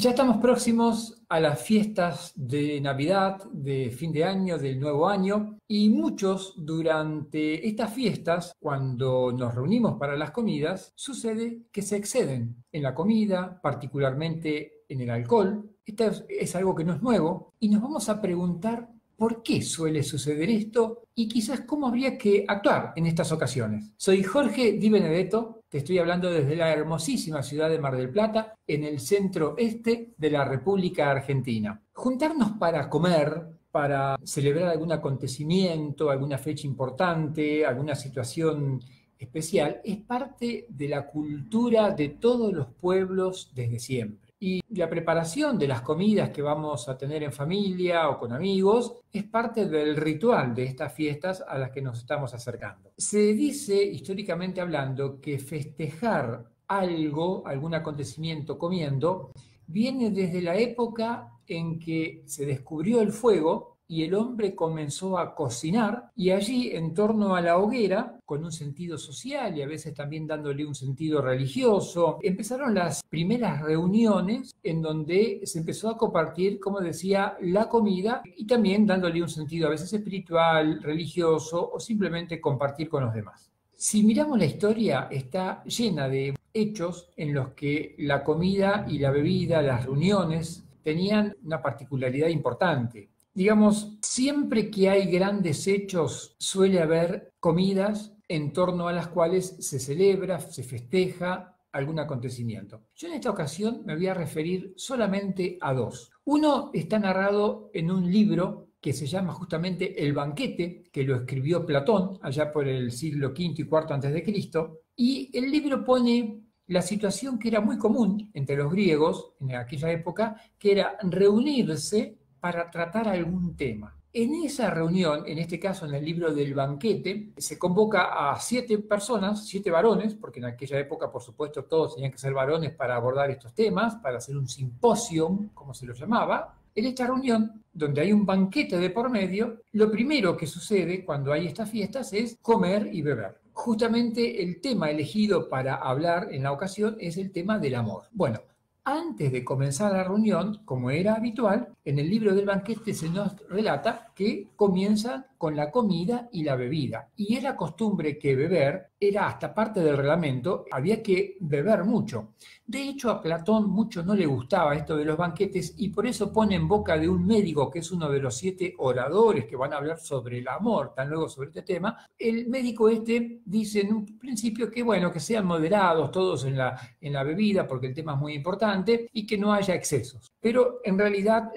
Ya estamos próximos a las fiestas de Navidad, de fin de año, del nuevo año, y muchos durante estas fiestas, cuando nos reunimos para las comidas, sucede que se exceden en la comida, particularmente en el alcohol. Esto es algo que no es nuevo y nos vamos a preguntar por qué suele suceder esto y quizás cómo habría que actuar en estas ocasiones. Soy Jorge Di Benedetto, te estoy hablando desde la hermosísima ciudad de Mar del Plata, en el centro este de la República Argentina. Juntarnos para comer, para celebrar algún acontecimiento, alguna fecha importante, alguna situación especial, es parte de la cultura de todos los pueblos desde siempre. Y la preparación de las comidas que vamos a tener en familia o con amigos es parte del ritual de estas fiestas a las que nos estamos acercando. Se dice, históricamente hablando, que festejar algo, algún acontecimiento comiendo, viene desde la época en que se descubrió el fuego y el hombre comenzó a cocinar, y allí en torno a la hoguera, con un sentido social y a veces también dándole un sentido religioso, empezaron las primeras reuniones en donde se empezó a compartir, como decía, la comida y también dándole un sentido a veces espiritual, religioso o simplemente compartir con los demás. Si miramos la historia, está llena de hechos en los que la comida y la bebida, las reuniones, tenían una particularidad importante. Digamos, siempre que hay grandes hechos suele haber comidas en torno a las cuales se celebra, se festeja algún acontecimiento. Yo en esta ocasión me voy a referir solamente a dos. Uno está narrado en un libro que se llama justamente El Banquete, que lo escribió Platón allá por el siglo V y IV a.C., y el libro pone la situación que era muy común entre los griegos en aquella época, que era reunirse para tratar algún tema. En esa reunión, en este caso en el libro del Banquete, se convoca a 7 personas, 7 varones, porque en aquella época, por supuesto, todos tenían que ser varones para abordar estos temas, para hacer un simposium, como se lo llamaba. En esta reunión, donde hay un banquete de por medio, lo primero que sucede cuando hay estas fiestas es comer y beber. Justamente el tema elegido para hablar en la ocasión es el tema del amor. Bueno, antes de comenzar la reunión, como era habitual, en el libro del Banquete se nos relata que comienzan con la comida y la bebida. Y era costumbre que beber, era hasta parte del reglamento, había que beber mucho. De hecho, a Platón mucho no le gustaba esto de los banquetes y por eso pone en boca de un médico, que es uno de los 7 oradores que van a hablar sobre el amor, tan luego sobre este tema. El médico este dice en un principio que, bueno, que sean moderados todos en la bebida, porque el tema es muy importante, y que no haya excesos. Pero en realidad,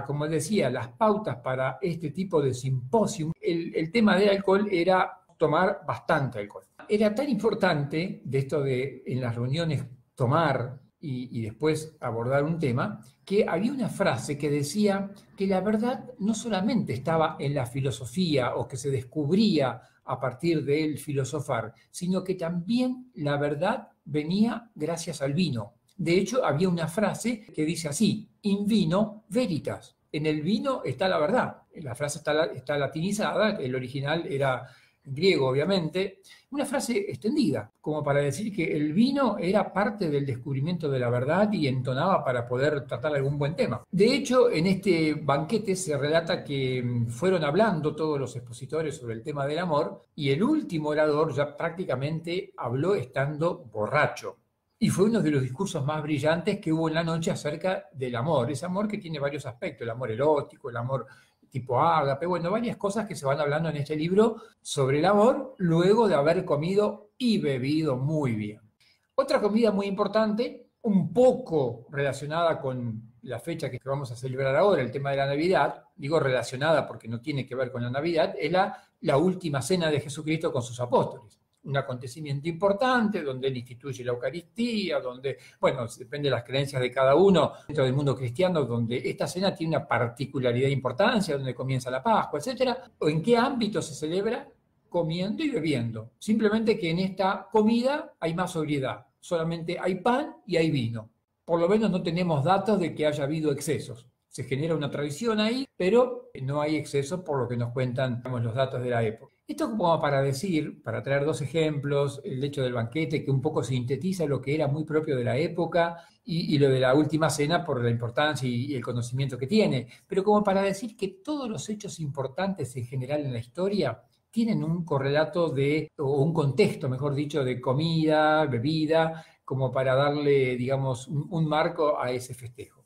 como decía, las pautas para este tipo de simposium, el tema del alcohol era tomar bastante alcohol. Era tan importante de esto de en las reuniones tomar y después abordar un tema, que había una frase que decía que la verdad no solamente estaba en la filosofía o que se descubría a partir del filosofar, sino que también la verdad venía gracias al vino. De hecho, había una frase que dice así: in vino veritas. En el vino está la verdad. La frase está latinizada, el original era griego, obviamente. Una frase extendida, como para decir que el vino era parte del descubrimiento de la verdad y entonaba para poder tratar algún buen tema. De hecho, en este banquete se relata que fueron hablando todos los expositores sobre el tema del amor y el último orador ya prácticamente habló estando borracho. Y fue uno de los discursos más brillantes que hubo en la noche acerca del amor. Ese amor que tiene varios aspectos: el amor erótico, el amor tipo ágape, bueno, varias cosas que se van hablando en este libro sobre el amor luego de haber comido y bebido muy bien. Otra comida muy importante, un poco relacionada con la fecha que vamos a celebrar ahora, el tema de la Navidad, digo relacionada porque no tiene que ver con la Navidad, es la última cena de Jesucristo con sus apóstoles. Un acontecimiento importante donde él instituye la Eucaristía, donde, bueno, depende de las creencias de cada uno dentro del mundo cristiano, donde esta cena tiene una particularidad de importancia, donde comienza la Pascua, etcétera. ¿O en qué ámbito se celebra? Comiendo y bebiendo. Simplemente que en esta comida hay más sobriedad. Solamente hay pan y hay vino. Por lo menos no tenemos datos de que haya habido excesos. Se genera una tradición ahí, pero no hay excesos por lo que nos cuentan, digamos, los datos de la época. Esto como para decir, para traer dos ejemplos, el hecho del banquete que un poco sintetiza lo que era muy propio de la época y lo de la última cena por la importancia y el conocimiento que tiene, pero como para decir que todos los hechos importantes en general en la historia tienen un correlato o un contexto, mejor dicho, de comida, bebida, como para darle, digamos, un marco a ese festejo.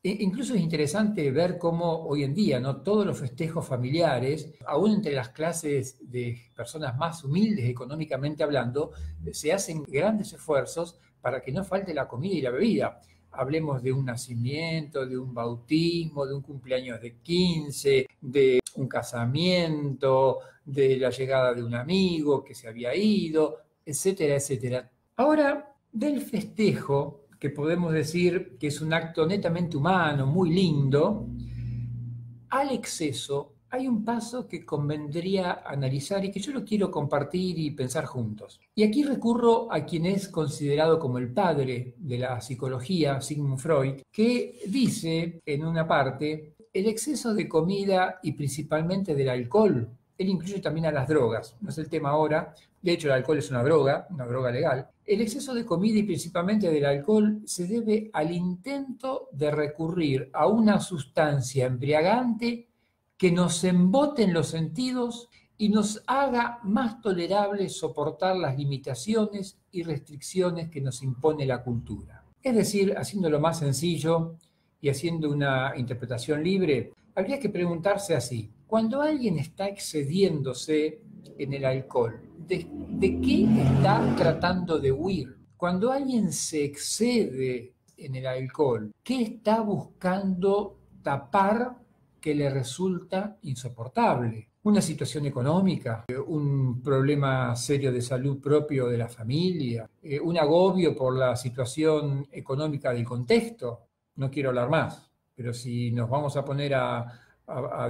Incluso es interesante ver cómo hoy en día, ¿no? Todos los festejos familiares, aún entre las clases de personas más humildes económicamente hablando, se hacen grandes esfuerzos para que no falte la comida y la bebida. Hablemos de un nacimiento, de un bautismo, de un cumpleaños de 15, de un casamiento, de la llegada de un amigo que se había ido, etcétera, etcétera. Ahora, del festejo, que podemos decir que es un acto netamente humano, muy lindo, al exceso hay un paso que convendría analizar y que yo lo quiero compartir y pensar juntos. Y aquí recurro a quien es considerado como el padre de la psicología, Sigmund Freud, que dice en una parte, el exceso de comida y principalmente del alcohol, él incluye también a las drogas, no es el tema ahora, de hecho el alcohol es una droga legal. El exceso de comida y principalmente del alcohol se debe al intento de recurrir a una sustancia embriagante que nos embote en los sentidos y nos haga más tolerable soportar las limitaciones y restricciones que nos impone la cultura. Es decir, haciéndolo más sencillo y haciendo una interpretación libre, habría que preguntarse así, cuando alguien está excediéndose en el alcohol, ¿de qué está tratando de huir? Cuando alguien se excede en el alcohol, ¿qué está buscando tapar que le resulta insoportable? Una situación económica, un problema serio de salud propio de la familia, un agobio por la situación económica del contexto. No quiero hablar más, pero si nos vamos a poner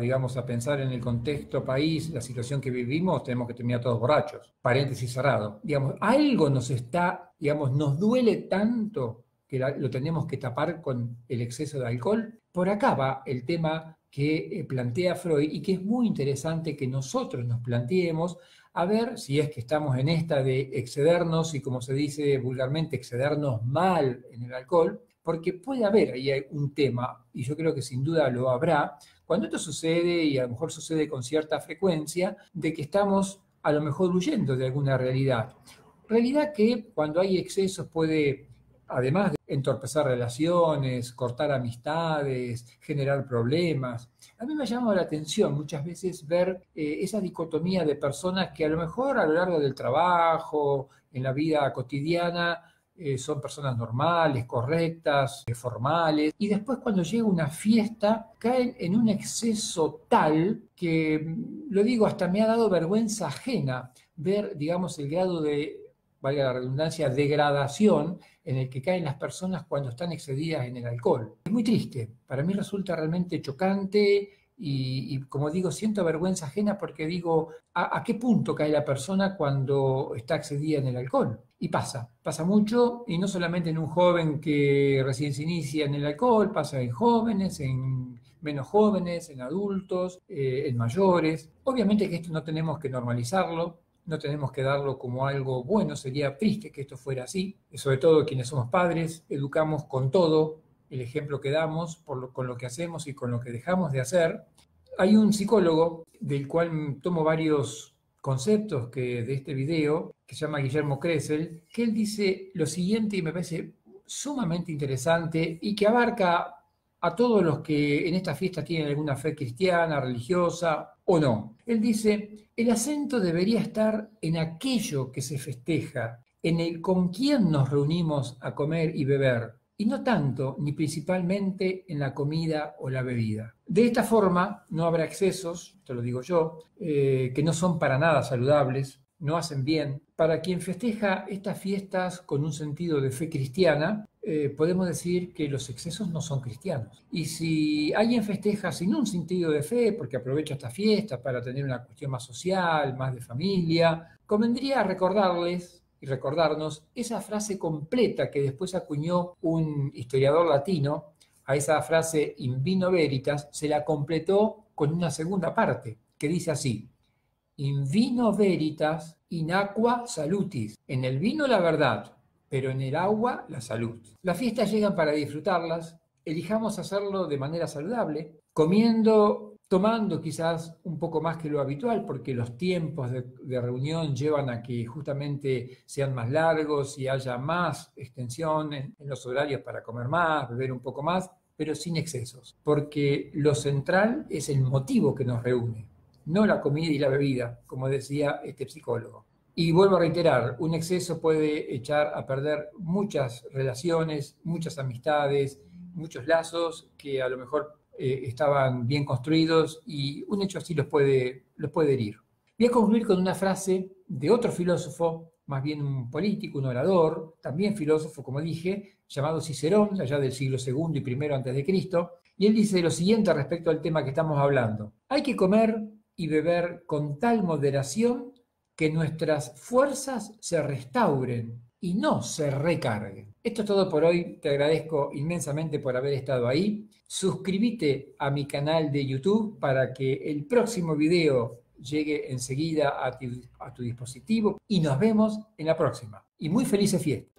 digamos, a pensar en el contexto país, la situación que vivimos, tenemos que terminar todos borrachos. Paréntesis cerrado. Digamos, algo nos duele tanto que lo tenemos que tapar con el exceso de alcohol. Por acá va el tema que plantea Freud y que es muy interesante que nosotros nos planteemos a ver si es que estamos en esta de excedernos y, como se dice vulgarmente, excedernos mal en el alcohol, porque puede haber ahí un tema, y yo creo que sin duda lo habrá, cuando esto sucede, y a lo mejor sucede con cierta frecuencia, de que estamos a lo mejor huyendo de alguna realidad. Realidad que cuando hay excesos puede, además de entorpecer relaciones, cortar amistades, generar problemas. A mí me ha llamado la atención muchas veces ver esa dicotomía de personas que a lo mejor a lo largo del trabajo, en la vida cotidiana, son personas normales, correctas, formales, y después cuando llega una fiesta caen en un exceso tal que, lo digo, hasta me ha dado vergüenza ajena ver, digamos, el grado de, valga la redundancia, degradación en el que caen las personas cuando están excedidas en el alcohol. Es muy triste, para mí resulta realmente chocante y como digo, siento vergüenza ajena porque digo, ¿a qué punto cae la persona cuando está excedida en el alcohol? Y pasa mucho, y no solamente en un joven que recién se inicia en el alcohol, pasa en jóvenes, en menos jóvenes, en adultos, en mayores. Obviamente que esto no tenemos que normalizarlo, no tenemos que darlo como algo bueno, sería triste que esto fuera así, sobre todo quienes somos padres, educamos con todo el ejemplo que damos, con lo que hacemos y con lo que dejamos de hacer. Hay un psicólogo del cual tomo varios conceptos de este video, que se llama Guillermo Kressel, que él dice lo siguiente y me parece sumamente interesante y que abarca a todos los que en esta fiesta tienen alguna fe cristiana, religiosa o no. Él dice, el acento debería estar en aquello que se festeja, en el con quién nos reunimos a comer y beber, y no tanto ni principalmente en la comida o la bebida. De esta forma no habrá excesos, te lo digo yo, que no son para nada saludables, no hacen bien. Para quien festeja estas fiestas con un sentido de fe cristiana, podemos decir que los excesos no son cristianos. Y si alguien festeja sin un sentido de fe, porque aprovecha esta fiesta para tener una cuestión más social, más de familia, convendría recordarles y recordarnos esa frase completa que después acuñó un historiador latino, a esa frase in vino veritas, se la completó con una segunda parte, que dice así: In vino veritas, in aqua salutis. En el vino la verdad, pero en el agua la salud. Las fiestas llegan para disfrutarlas, elijamos hacerlo de manera saludable, comiendo, tomando quizás un poco más que lo habitual, porque los tiempos de reunión llevan a que justamente sean más largos y haya más extensión en los horarios para comer más, beber un poco más, pero sin excesos, porque lo central es el motivo que nos reúne, no la comida y la bebida, como decía este psicólogo. Y vuelvo a reiterar, un exceso puede echar a perder muchas relaciones, muchas amistades, muchos lazos que a lo mejor estaban bien construidos y un hecho así los puede herir. Voy a concluir con una frase de otro filósofo, más bien un político, un orador, también filósofo, como dije, llamado Cicerón, allá del siglo II y I antes de Cristo, y él dice lo siguiente respecto al tema que estamos hablando. Hay que comer y beber con tal moderación que nuestras fuerzas se restauren y no se recarguen. Esto es todo por hoy. Te agradezco inmensamente por haber estado ahí. Suscríbete a mi canal de YouTube para que el próximo video llegue enseguida a tu dispositivo y nos vemos en la próxima. Y muy felices fiestas.